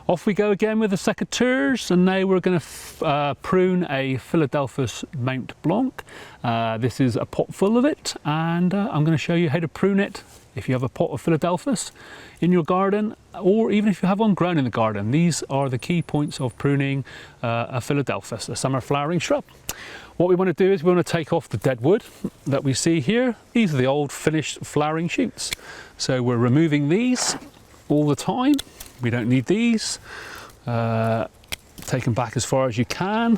Off we go again with the secateurs, and now we're going to prune a Philadelphus Mount Blanc. This is a pot full of it, and I'm going to show you how to prune it if you have a pot of Philadelphus in your garden, or even if you have one grown in the garden. These are the key points of pruning a Philadelphus, a summer flowering shrub. What we want to do is we want to take off the dead wood that we see here. These are the old finished flowering shoots. So we're removing these all the time. We don't need these. Take them back as far as you can.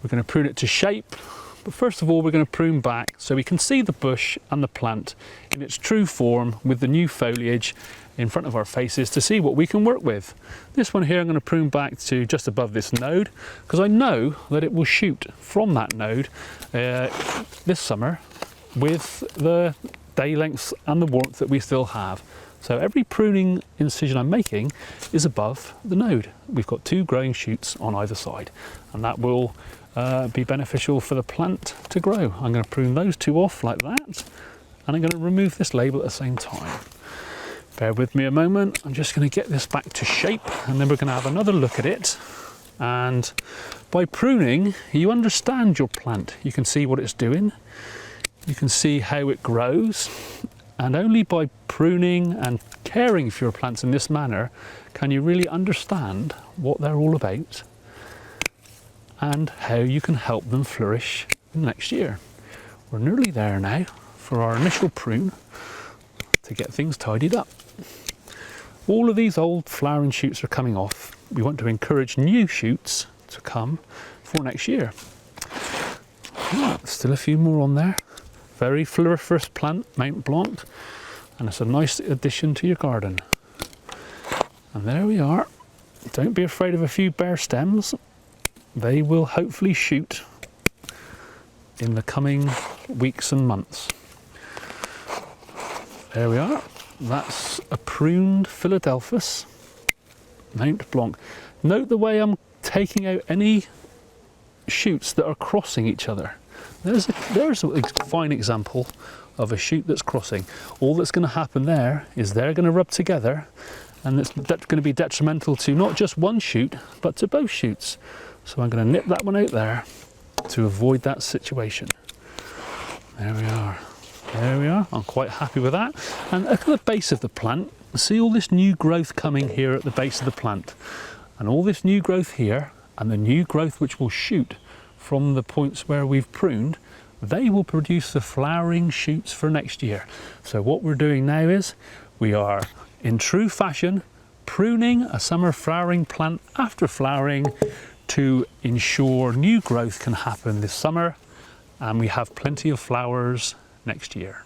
We're going to prune it to shape, but first of all we're going to prune back so we can see the bush and the plant in its true form with the new foliage in front of our faces to see what we can work with. This one here I'm going to prune back to just above this node because I know that it will shoot from that node this summer with the day lengths and the warmth that we still have. So every pruning incision I'm making is above the node. We've got two growing shoots on either side, and that will be beneficial for the plant to grow. I'm going to prune those two off like that, and I'm going to remove this label at the same time. Bear with me a moment. I'm just going to get this back to shape, and then we're going to have another look at it. And by pruning, you understand your plant. You can see what it's doing. You can see how it grows. And only by pruning and caring for your plants in this manner can you really understand what they're all about and how you can help them flourish next year. We're nearly there now for our initial prune to get things tidied up. All of these old flowering shoots are coming off. We want to encourage new shoots to come for next year. Still a few more on there. Very floriferous plant, Mount Blanc, and it's a nice addition to your garden. And there we are. Don't be afraid of a few bare stems. They will hopefully shoot in the coming weeks and months. There we are. That's a pruned Philadelphus Mount Blanc. Note the way I'm taking out any shoots that are crossing each other. There's a fine example of a shoot that's crossing. All that's going to happen there is they're going to rub together, and it's going to be detrimental to not just one shoot, but to both shoots. So I'm going to nip that one out there to avoid that situation. There we are. There we are. I'm quite happy with that. And look at the base of the plant. See all this new growth coming here at the base of the plant. And all this new growth here, and the new growth which will shoot from the points where we've pruned, they will produce the flowering shoots for next year. So what we're doing now is we are, in true fashion, pruning a summer flowering plant after flowering to ensure new growth can happen this summer, and we have plenty of flowers next year.